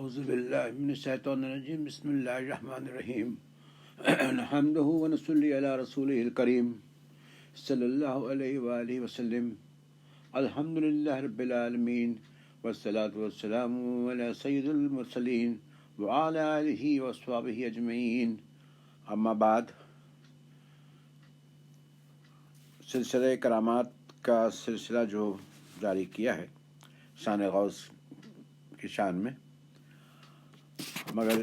اعوذ باللہ من الشیطان الرجیم بسم اللہ الرحمن الرحیم نحمده ونصلی علی رسولہ الکریم صلی اللہ علیہ وآلہ وسلم الحمد للہ رب العالمین والصلاة والسلام علی سید المرسلین وعلی آلہ واصحابہ اجمعین اما بعد سلسلہ کرامات کا سلسلہ جو جاری کیا ہے شان غوث کی شان میں، مگر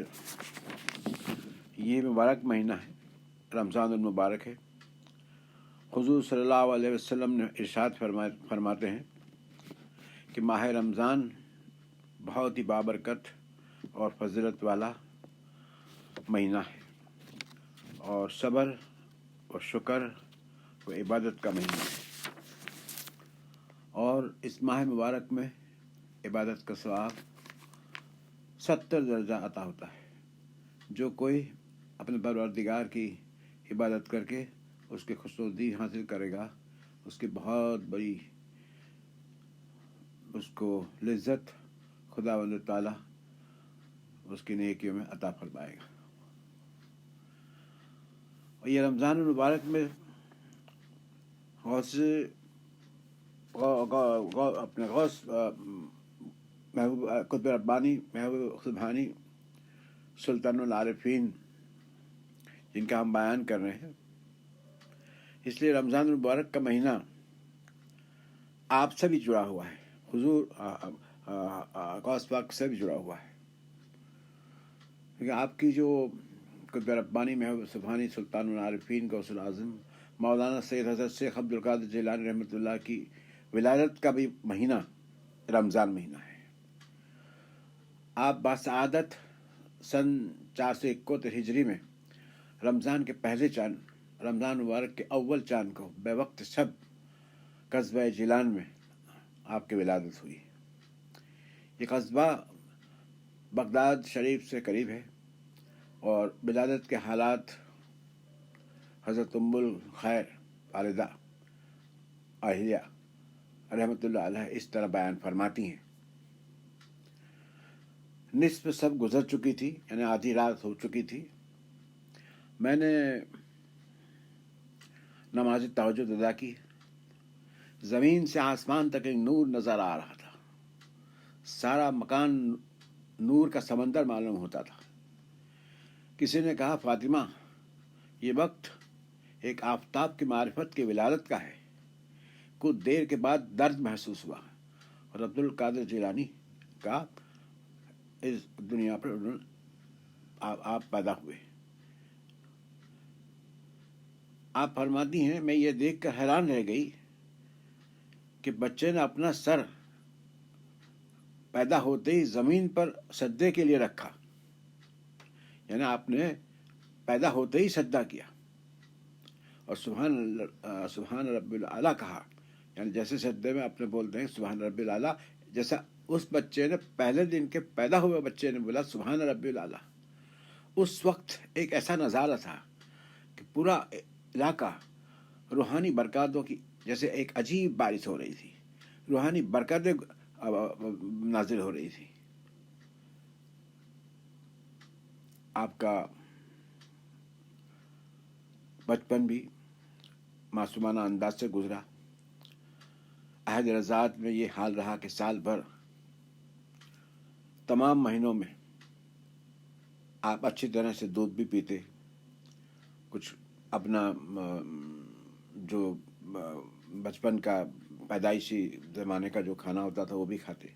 یہ مبارک مہینہ ہے، رمضان المبارک ہے۔ حضور صلی اللہ علیہ وسلم نے ارشاد فرماتے ہیں کہ ماہ رمضان بہت ہی بابرکت اور فضیلت والا مہینہ ہے اور صبر و شکر و عبادت کا مہینہ ہے، اور اس ماہ مبارک میں عبادت کا ثواب 70 درجہ عطا ہوتا ہے۔ جو کوئی اپنے پروردگار کی عبادت کر کے اس کی خشنودی حاصل کرے گا، اس کی بہت بڑی اس کو لذت خداوند تعالیٰ اس کی نیکیوں میں عطا فرمائے گا۔ اور یہ رمضان المبارک میں اپنے غوث محبوب قطب ربانی محبوب سبحانی سلطان العارفین جن کا ہم بیان کر رہے ہیں، اس لیے رمضان المبارک کا مہینہ آپ سے بھی جڑا ہوا ہے، حضور غوث پاک سے بھی جڑا ہوا ہے، کیونکہ آپ کی جو قطب ربانی محبوب سبحانی سلطان العارفین غوث العظم مولانا سید حضرت شیخ عبد القادر جیلانی رحمۃ اللہ کی ولادت کا بھی مہینہ رمضان مہینہ ہے۔ آپ باسعادت سن 471 ہجری میں رمضان کے پہلے چاند، رمضان مبارک کے اول چاند کو بے وقت شب قصبہ جیلان میں آپ کی ولادت ہوئی۔ یہ قصبہ بغداد شریف سے قریب ہے، اور ولادت کے حالات حضرت ام الخیر والدہ اہلیہ رحمۃ اللہ علیہ اس طرح بیان فرماتی ہیں۔ نصف سب گزر چکی تھی، یعنی آدھی رات ہو چکی تھی، میں نے نماز تہجد ادا کی، زمین سے آسمان تک ایک نور نظر آ رہا تھا، سارا مکان نور کا سمندر معلوم ہوتا تھا۔ کسی نے کہا فاطمہ، یہ وقت ایک آفتاب کی معرفت کی ولادت کا ہے۔ کچھ دیر کے بعد درد محسوس ہوا اور عبد القادر جیلانی کا اس دنیا پر آپ پیدا ہوئے۔ آپ فرماتی ہیں میں یہ دیکھ کر حیران رہ گئی کہ بچے نے اپنا سر پیدا ہوتے ہی زمین پر سجدے کے لیے رکھا، یعنی آپ نے پیدا ہوتے ہی سجدہ کیا اور سبحان رب الاعلیٰ کہا، یعنی جیسے سجدے میں اپنے بولتے ہیں سبحان رب الاعلیٰ، جیسا اس بچے نے پہلے دن کے پیدا ہوئے بچے نے بولا سبحان رب الاعلیٰ۔ اس وقت ایک ایسا نظارہ تھا کہ پورا علاقہ روحانی برکاتوں کی جیسے ایک عجیب بارش ہو رہی تھی، روحانی برکتیں نازل ہو رہی تھی۔ آپ کا بچپن بھی معصومانہ انداز سے گزرا۔ عہد رضاعت میں یہ حال رہا کہ سال بھر تمام مہینوں میں آپ اچھی طرح سے دودھ بھی پیتے، کچھ اپنا جو بچپن کا پیدائشی زمانے کا جو کھانا ہوتا تھا وہ بھی کھاتے،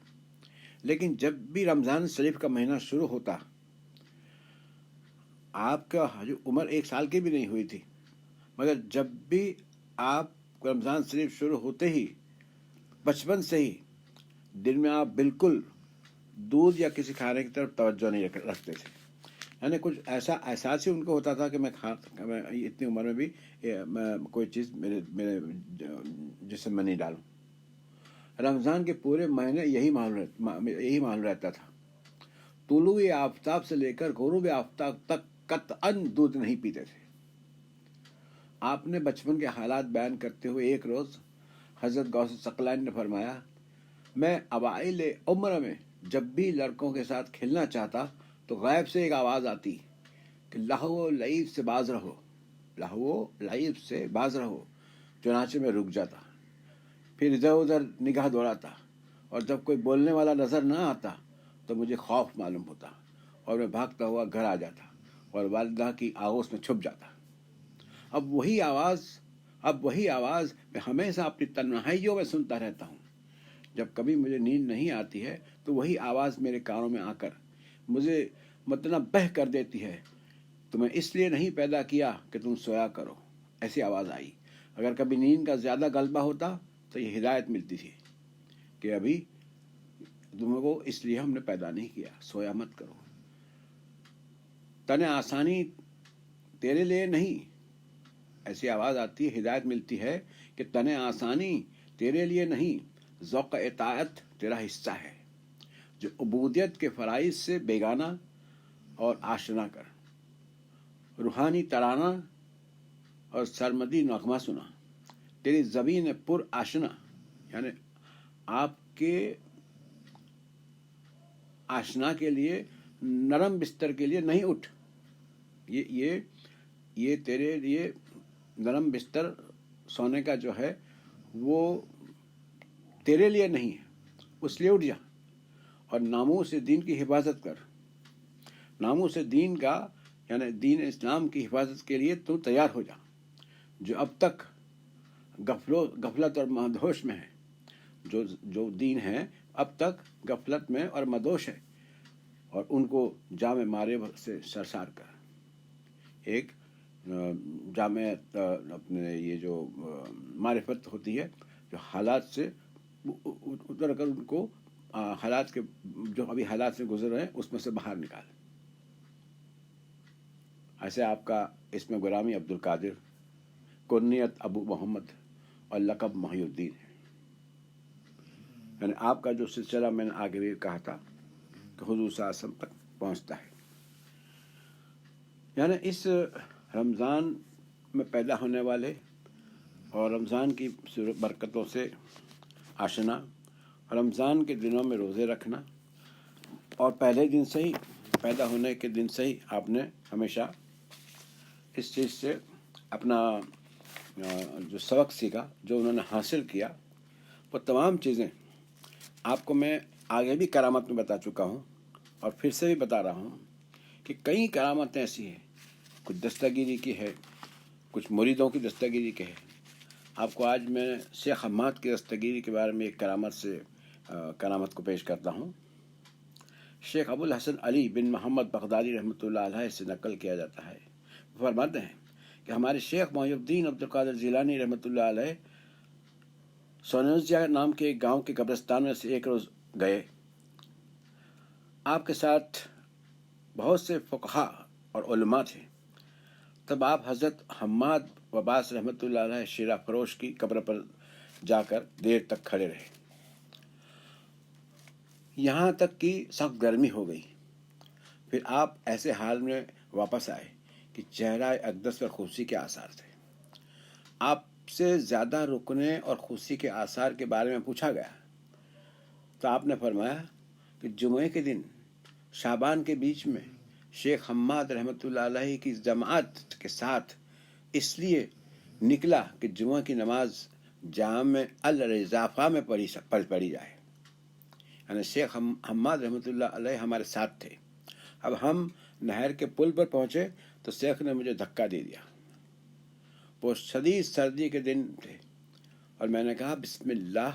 لیکن جب بھی رمضان شریف کا مہینہ شروع ہوتا، آپ کا عمر 1 سال کی بھی نہیں ہوئی تھی، مگر جب بھی آپ رمضان شریف شروع ہوتے ہی بچپن سے ہی دل میں آپ بالکل دودھ یا کسی کھانے کی طرف توجہ نہیں رکھتے تھے، یعنی کچھ ایسا احساس ہی ان کو ہوتا تھا کہ میں اتنی عمر میں بھی کوئی چیز میرے جسم میں نہیں ڈالوں۔ رمضان کے پورے مہینے یہی ماحول رہتا تھا۔ طلوع آفتاب سے لے کر غروب آفتاب تک قطعاً دودھ نہیں پیتے تھے۔ آپ نے بچپن کے حالات بیان کرتے ہوئے ایک روز حضرت غوث ثقلانی نے فرمایا، میں اوائل عمر میں جب بھی لڑکوں کے ساتھ کھیلنا چاہتا تو غیب سے ایک آواز آتی کہ لہو و لعیب سے باز رہو، لہو و لعیب سے باز رہو۔ چنانچہ میں رک جاتا، پھر ادھر ادھر نگاہ دوڑاتا، اور جب کوئی بولنے والا نظر نہ آتا تو مجھے خوف معلوم ہوتا اور میں بھاگتا ہوا گھر آ جاتا اور والدہ کی آغوش میں چھپ جاتا۔ اب وہی آواز میں ہمیشہ اپنی تنہائیوں میں سنتا رہتا ہوں۔ جب کبھی مجھے نیند نہیں آتی ہے تو وہی آواز میرے کانوں میں آ کر مجھے متنبہ کر دیتی ہے، تمہیں اس لیے نہیں پیدا کیا کہ تم سویا کرو۔ ایسی آواز آئی۔ اگر کبھی نیند کا زیادہ غلبہ ہوتا تو یہ ہدایت ملتی تھی کہ ابھی تم کو اس لیے ہم نے پیدا نہیں کیا، سویا مت کرو۔ تن آسانی تیرے لیے نہیں، ایسی آواز آتی ہے، ہدایت ملتی ہے کہ تن آسانی تیرے لیے نہیں، ذوق اطاعت تیرا حصہ ہے، جو عبودیت کے فرائض سے بیگانہ اور آشنا کر۔ روحانی ترانہ اور سرمدی نغمہ سنا، تیری زبین پر آشنا، یعنی آپ کے آشنا کے لیے، نرم بستر کے لیے نہیں اٹھ، یہ تیرے لیے نرم بستر سونے کا جو ہے وہ تیرے لیے نہیں ہے، اس لیے اٹھ جا اور ناموس دین کی حفاظت کر۔ ناموس دین کا یعنی دین اسلام کی حفاظت کے لیے تو تیار ہو جا، جو اب تک غفلت اور مدہوش میں ہے، جو دین ہے اب تک غفلت میں اور مدہوش ہے، اور ان کو جامع معرفت سے سرشار کر۔ ایک جامع اپنے یہ جو معرفت ہوتی ہے جو حالات سے اتر کر ان کو حالات کے جو ابھی حالات سے گزر رہے ہیں اس میں سے باہر نکال۔ ایسے آپ کا اسم غلامی عبد القادر، کنیت ابو محمد اور لقب محی الدین ہے۔ یعنی آپ کا جو سلسلہ میں نے آگے بھی کہا تھا کہ حضور صلی اللہ علیہ وسلم تک پہنچتا ہے۔ یعنی اس رمضان میں پیدا ہونے والے اور رمضان کی برکتوں سے آشنا، رمضان کے دنوں میں روزے رکھنا، اور پہلے دن سے ہی پیدا ہونے کے دن سے ہی آپ نے ہمیشہ اس چیز سے اپنا جو سبق سیکھا، جو انہوں نے حاصل کیا، وہ تمام چیزیں آپ کو میں آگے بھی کرامت میں بتا چکا ہوں اور پھر سے بھی بتا رہا ہوں کہ کئی کرامتیں ایسی ہیں، کچھ دستگیری کی ہے، کچھ مریدوں کی دستگیری کی ہے۔ آپ کو آج میں شیخ حماد کی دستگیری کے بارے میں ایک کرامت کو پیش کرتا ہوں۔ شیخ ابو الحسن علی بن محمد بغدادی رحمۃ اللہ علیہ سے نقل کیا جاتا ہے، وہ فرماتے ہیں کہ ہمارے شیخ محی الدین عبد القادر جیلانی رحمۃ اللہ علیہ سونوزیا نام کے ایک گاؤں کے قبرستان میں سے ایک روز گئے۔ آپ کے ساتھ بہت سے فقہا اور علماء تھے۔ تب آپ حضرت حماد وباس رحمۃ اللہ علیہ شیرہ فروش کی قبر پر جا کر دیر تک کھڑے رہے، یہاں تک کہ سخت گرمی ہو گئی۔ پھر آپ ایسے حال میں واپس آئے کہ چہرہ اقدس پر خوشی کے آثار تھے۔ آپ سے زیادہ رکنے اور خوشی کے آثار کے بارے میں پوچھا گیا تو آپ نے فرمایا کہ جمعے کے دن شعبان کے بیچ میں شیخ حماد رحمۃ اللہ علیہ کی جماعت کے ساتھ اس لیے نکلا کہ جمعہ کی نماز جامع الرضافہ میں پڑھی جائے۔ یعنی شیخ حماد رحمۃ اللہ علیہ ہمارے ساتھ تھے۔ اب ہم نہر کے پل پر پہنچے تو شیخ نے مجھے دھکا دے دیا۔ وہ شدید سردی کے دن تھے اور میں نے کہا بسم اللہ،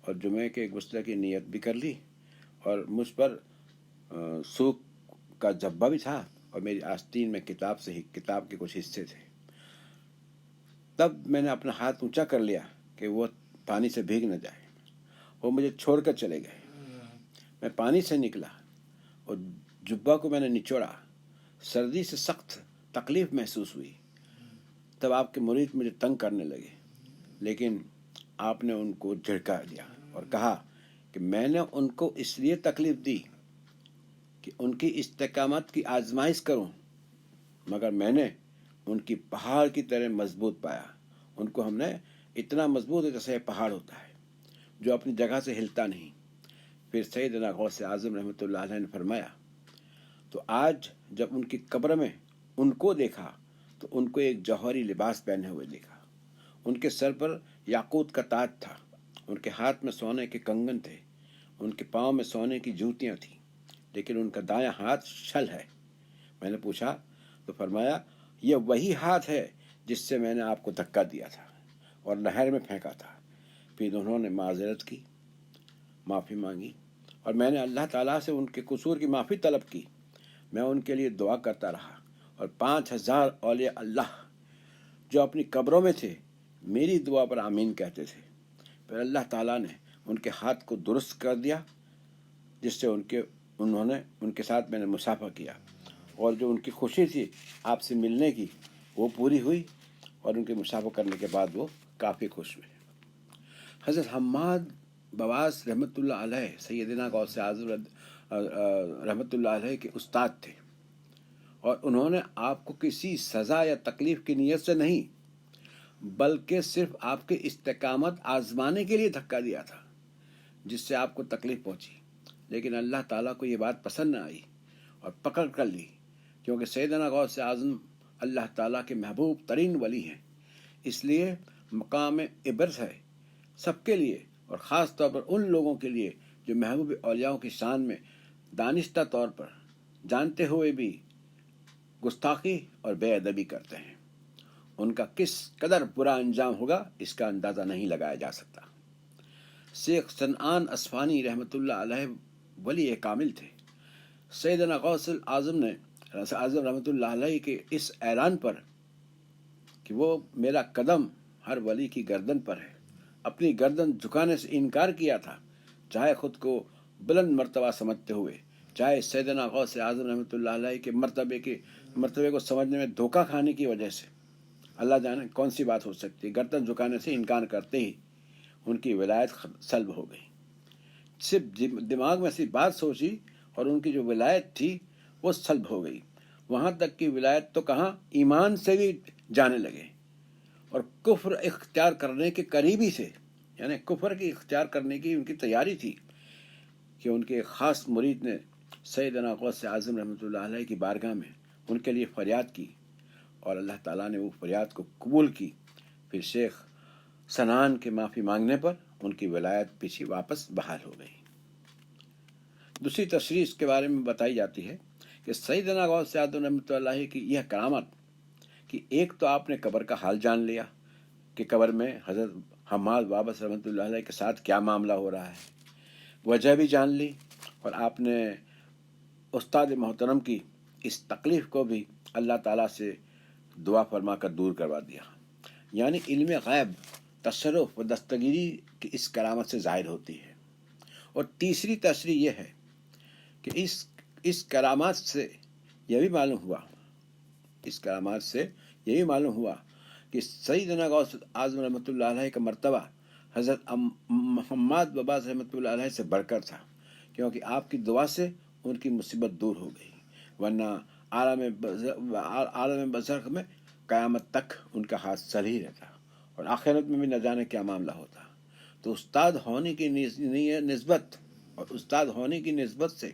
اور جمعے کے غسل کی نیت بھی کر لی، اور مجھ پر سوکھ کا جبہ بھی تھا اور میری آستین میں کتاب کے کچھ حصے تھے۔ تب میں نے اپنا ہاتھ اونچا کر لیا کہ وہ پانی سے بھیگ نہ جائے۔ وہ مجھے چھوڑ کر چلے گئے۔ میں پانی سے نکلا اور جبہ کو میں نے نچوڑا۔ سردی سے سخت تکلیف محسوس ہوئی۔ تب آپ کے مرید مجھے تنگ کرنے لگے، لیکن آپ نے ان کو جھڑکا دیا اور کہا کہ میں نے ان کو اس لیے تکلیف دی کہ ان کی استقامت کی آزمائش کروں، مگر میں نے ان کی پہاڑ کی طرح مضبوط پایا۔ ان کو ہم نے اتنا مضبوط ہے جیسے پہاڑ ہوتا ہے جو اپنی جگہ سے ہلتا نہیں۔ پھر سیدنا غوث اعظم رحمۃ اللہ علیہ نے فرمایا تو آج جب ان کی قبر میں ان کو دیکھا تو ان کو ایک جوہری لباس پہنے ہوئے دیکھا، ان کے سر پر یاقوت کا تاج تھا، ان کے ہاتھ میں سونے کے کنگن تھے، ان کے پاؤں میں سونے کی جوتیاں تھیں، لیکن ان کا دایاں ہاتھ شل ہے۔ میں نے پوچھا تو فرمایا یہ وہی ہاتھ ہے جس سے میں نے آپ کو دھکا دیا تھا اور نہر میں پھینکا تھا۔ پھر انہوں نے معذرت کی، معافی مانگی، اور میں نے اللہ تعالیٰ سے ان کے قصور کی معافی طلب کی۔ میں ان کے لیے دعا کرتا رہا اور 5,000 اولیاء اللہ جو اپنی قبروں میں تھے میری دعا پر آمین کہتے تھے۔ پھر اللہ تعالیٰ نے ان کے ہاتھ کو درست کر دیا، جس سے انہوں نے ان کے ساتھ میں نے مصافحہ کیا، اور جو ان کی خوشی تھی آپ سے ملنے کی وہ پوری ہوئی، اور ان کے مصافحہ کرنے کے بعد وہ کافی خوش ہوئے۔ حضرت حماد بواس رحمۃ اللہ علیہ سیدنا غوث اعظم رحمۃ اللہ علیہ کے استاد تھے، اور انہوں نے آپ کو کسی سزا یا تکلیف کی نیت سے نہیں بلکہ صرف آپ کے استقامت آزمانے کے لیے دھکا دیا تھا، جس سے آپ کو تکلیف پہنچی، لیکن اللہ تعالیٰ کو یہ بات پسند نہ آئی اور پکڑ کر لی، کیونکہ سیدنا غوث اعظم اللہ تعالیٰ کے محبوب ترین ولی ہیں، اس لیے مقام عبرت ہے سب کے لیے، اور خاص طور پر ان لوگوں کے لیے جو محبوب اولیاء کی شان میں دانستہ طور پر جانتے ہوئے بھی گستاخی اور بے ادبی کرتے ہیں۔ ان کا کس قدر برا انجام ہوگا اس کا اندازہ نہیں لگایا جا سکتا۔ شیخ سنعان اصفہانی رحمۃ اللہ علیہ ولی کامل تھے۔ سیدنا غوث اعظم رحمۃ اللہ علیہ کے اس اعلان پر کہ وہ میرا قدم ہر ولی کی گردن پر ہے، اپنی گردن جھکانے سے انکار کیا تھا، چاہے خود کو بلند مرتبہ سمجھتے ہوئے، چاہے سیدنا غوث اعظم رحمۃ اللہ علیہ کے مرتبے کو سمجھنے میں دھوکہ کھانے کی وجہ سے۔ اللہ جانے کون سی بات ہو سکتی ہے، گردن جھکانے سے انکار کرتے ہی ان کی ولایت سلب ہو گئی۔ صرف دماغ میں ایسی بات سوچی اور ان کی جو ولایت تھی وہ سلب ہو گئی، وہاں تک کہ ولایت تو کہاں ایمان سے بھی جانے لگے، اور کفر اختیار کرنے کے قریبی سے، یعنی کفر کی اختیار کرنے کی ان کی تیاری تھی کہ ان کے خاص مرید نے سیدنا غوث اعظم رحمۃ اللہ علیہ کی بارگاہ میں ان کے لیے فریاد کی، اور اللہ تعالیٰ نے وہ فریاد کو قبول کی۔ پھر شیخ سنان کے معافی مانگنے پر ان کی ولایت پیچھے واپس بحال ہو گئی۔ دوسری تشریح اس کے بارے میں بتائی جاتی ہے کہ سیدنا غوث اعظم رحمۃ اللہ کی یہ کرامت کہ ایک تو آپ نے قبر کا حال جان لیا کہ قبر میں حضرت حماد بابس رحمۃ اللہ علیہ کے ساتھ کیا معاملہ ہو رہا ہے، وجہ بھی جان لی، اور آپ نے استاد محترم کی اس تکلیف کو بھی اللہ تعالیٰ سے دعا فرما کر دور کروا دیا، یعنی علم غیب، تصرف و دستگیری کی اس کرامت سے ظاہر ہوتی ہے۔ اور تیسری تشریح یہ ہے کہ اس کرامات سے یہ بھی معلوم ہوا کہ سیدنا غوث اعظم رحمۃ اللہ علیہ کا مرتبہ حضرت محمد باباس رحمۃ اللہ علیہ سے بڑھ کر تھا، کیونکہ آپ کی دعا سے ان کی مصیبت دور ہو گئی، ورنہ عالم برزخ میں قیامت تک ان کا ہاتھ سل ہی رہتا، اور آخرت میں بھی نہ جانے کیا معاملہ ہوتا۔ تو استاد ہونے کی نسبت سے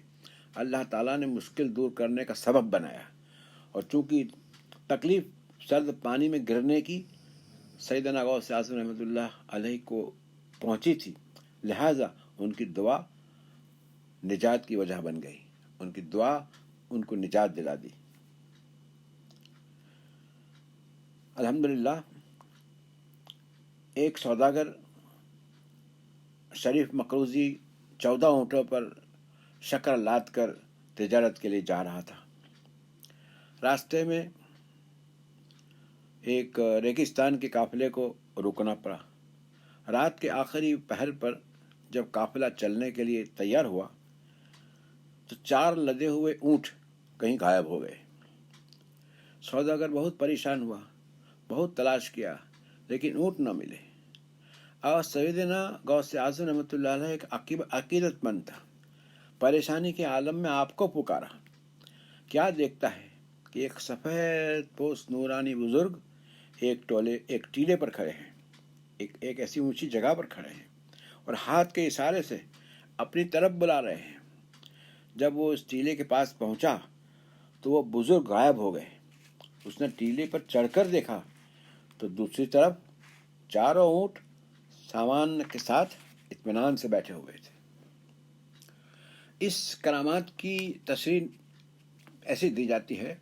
اللہ تعالیٰ نے مشکل دور کرنے کا سبب بنایا، اور چونکہ تکلیف سرد پانی میں گرنے کی سیدنا غوث اعظم رحمۃ اللہ علیہ کو پہنچی تھی، لہٰذا ان کی دعا نجات کی وجہ بن گئی، ان کی دعا ان کو نجات دلا دی۔ الحمدللہ ایک سوداگر شریف مقروضی 14 اونٹوں پر شکر لاد کر تجارت کے لیے جا رہا تھا۔ راستے میں ایک ریگستان کے قافلے کو رکنا پڑا۔ رات کے آخری پہر پر جب قافلہ چلنے کے لیے تیار ہوا تو 4 لدے ہوئے اونٹ کہیں غائب ہو گئے۔ سوداگر بہت پریشان ہوا، بہت تلاش کیا، لیکن اونٹ نہ ملے۔ اور سیدنا غوث اعظم رحمۃ اللہ علیہ ایک عقیدت مند تھا، پریشانی کے عالم میں آپ کو پکارا۔ کیا دیکھتا ہے کہ ایک سفید پوست نورانی بزرگ ایک ٹیلے پر کھڑے ہیں، ایک ایسی اونچی جگہ پر کھڑے ہیں، اور ہاتھ کے اشارے سے اپنی طرف بلا رہے ہیں۔ جب وہ اس ٹیلے کے پاس پہنچا تو وہ بزرگ غائب ہو گئے۔ اس نے ٹیلے پر چڑھ کر دیکھا تو دوسری طرف چاروں اونٹ سامان کے ساتھ اطمینان سے بیٹھے ہوئے تھے۔ اس کرامات کی تشریح ایسی دی جاتی ہے،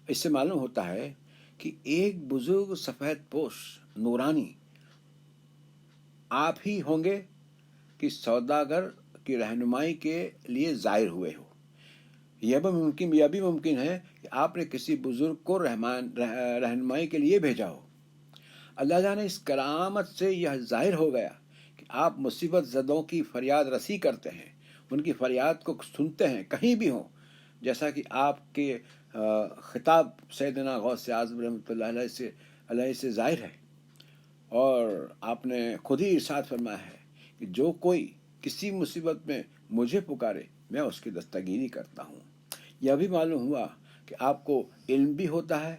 اس سے معلوم ہوتا ہے کہ ایک بزرگ سفید پوش نورانی آپ ہی ہوں گے کہ سوداگر کی رہنمائی کے لیے ظاہر ہوئے ہو۔ یہ بھی ممکن ہے کہ آپ نے کسی بزرگ کو رہنمائی کے لیے بھیجا ہو۔ اللہ جانے اس کرامت سے یہ ظاہر ہو گیا کہ آپ مصیبت زدوں کی فریاد رسی کرتے ہیں، ان کی فریاد کو سنتے ہیں کہیں بھی ہوں، جیسا کہ آپ کے خطاب سیدنا غوث اعظم رحمۃ اللہ علیہ سے ظاہر ہے۔ اور آپ نے خود ہی ارشاد فرمایا ہے کہ جو کوئی کسی مصیبت میں مجھے پکارے میں اس کی دستگیری کرتا ہوں۔ یہ بھی معلوم ہوا کہ آپ کو علم بھی ہوتا ہے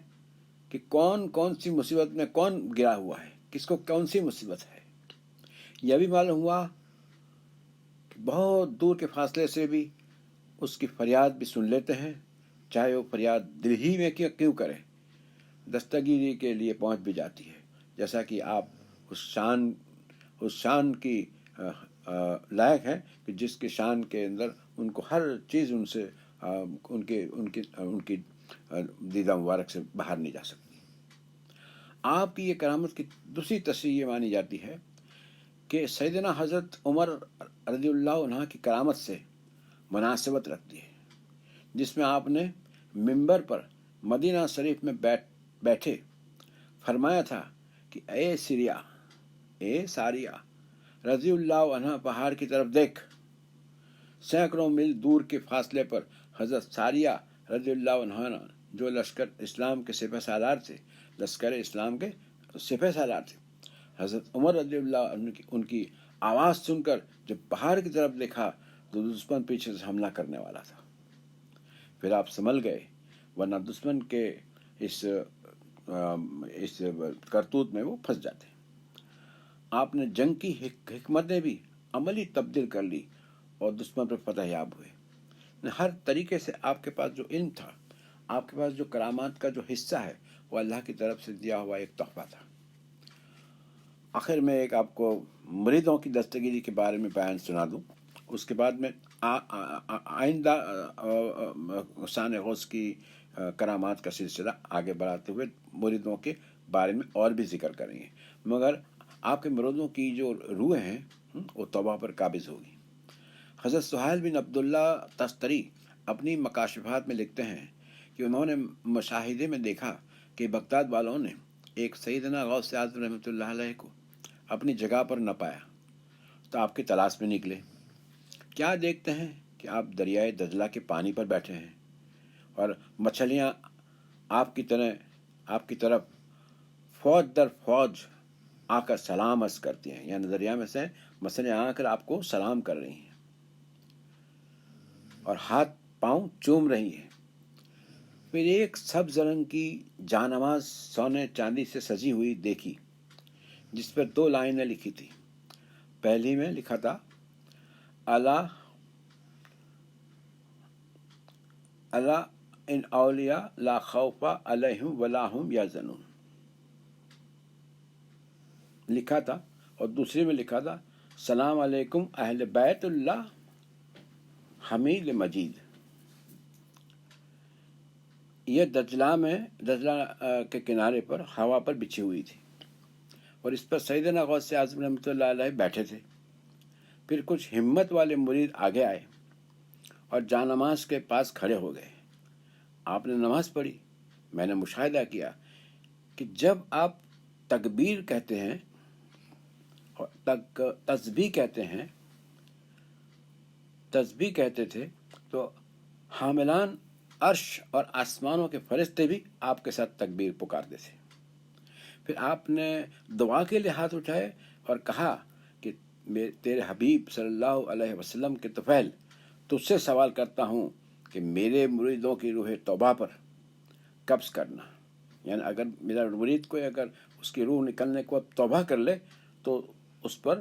کہ کون سی مصیبت میں کون گرا ہوا ہے، کس کو کون سی مصیبت ہے۔ یہ بھی معلوم ہوا کہ بہت دور کے فاصلے سے بھی اس کی فریاد بھی سن لیتے ہیں، چاہے وہ فریاد دل ہی میں کیوں کرے، دستگیری کے لیے پہنچ بھی جاتی ہے، جیسا کہ آپ اس شان کی لائق ہیں کہ جس کے شان کے اندر ان کو ہر چیز ان کی دیدہ مبارک سے باہر نہیں جا سکتی۔ آپ کی یہ کرامت کی دوسری تشریح یہ مانی جاتی ہے کہ سیدنا حضرت عمر رضی اللہ عنہ کی کرامت سے مناسبت رکھتی ہے، جس میں آپ نے ممبر پر مدینہ شریف میں بیٹھے فرمایا تھا کہ اے ساریہ رضی اللہ عنہ پہاڑ کی طرف دیکھ۔ سینکڑوں میل دور کے فاصلے پر حضرت ساریہ رضی اللہ عنہ جو لشکر اسلام کے سپہ سالار تھے، حضرت عمر رضی اللہ عنہ ان کی آواز سن کر جب پہاڑ کی طرف دیکھا تو دشمن پیچھے سے حملہ کرنے والا تھا۔ پھر آپ سنبھل گئے، ورنہ دشمن کے اس کرتوت میں وہ پھنس جاتے۔ آپ نے جنگ کی حکمتیں بھی عملی تبدیل کر لی اور دشمن پر فتح یاب ہوئے۔ ہر طریقے سے آپ کے پاس جو علم تھا، آپ کے پاس جو کرامات کا جو حصہ ہے، وہ اللہ کی طرف سے دیا ہوا ایک تحفہ تھا۔ آخر میں ایک آپ کو مریدوں کی دستگیری کے بارے میں بیان سنا دوں، اس کے بعد میں آئندہ شان غوث کی کرامات کا سلسلہ آگے بڑھاتے ہوئے مریدوں کے بارے میں اور بھی ذکر کریں گے، مگر آپ کے مریدوں کی جو روحیں ہیں وہ توبہ پر قابض ہوگی۔ حضرت سہیل بن عبداللہ تستری اپنی مکاشفات میں لکھتے ہیں کہ انہوں نے مشاہدے میں دیکھا کہ بغداد والوں نے ایک سیدنا غوث اعظم رحمۃ اللہ علیہ کو اپنی جگہ پر نہ پایا تو آپ کی تلاش میں نکلے۔ کیا دیکھتے ہیں کہ آپ دریائے دجلہ کے پانی پر بیٹھے ہیں اور مچھلیاں آپ کی طرف فوج در فوج آ کر سلام عرض کرتی ہیں، یعنی دریا میں سے مچھلیاں آ کر آپ کو سلام کر رہی ہیں اور ہاتھ پاؤں چوم رہی ہیں۔ پھر ایک سبز رنگ کی جانماز سونے چاندی سے سجی ہوئی دیکھی، جس پر 2 لائنیں لکھی تھی۔ پہلی میں لکھا تھا اللہ ان اولیاء لا خوف علیہم ولا هم یحزنون لکھا تھا، اور دوسری میں لکھا تھا سلام علیکم اہل بیت اللہ حمید مجید۔ یہ دجلہ کے کنارے پر ہوا پر بچھی ہوئی تھی اور اس پر سیدنا غوث اعظم رحمۃ اللہ علیہ بیٹھے تھے۔ پھر کچھ ہمت والے مرید آگے آئے اور جانماز کے پاس کھڑے ہو گئے۔ آپ نے نماز پڑھی۔ میں نے مشاہدہ کیا کہ جب آپ تکبیر کہتے ہیں تسبیح کہتے تھے تو حاملان عرش اور آسمانوں کے فرشتے بھی آپ کے ساتھ تکبیر پکارتے تھے۔ پھر آپ نے دعا کے لیے ہاتھ اٹھائے اور کہا کہ تیرے حبیب صلی اللہ علیہ وسلم کے طفیل، تجھ سے سوال کرتا ہوں کہ میرے مریدوں کی روح توبہ پر قبض کرنا، یعنی اگر میرا مرید کوئی اگر اس کی روح نکلنے کو توبہ کر لے تو اس پر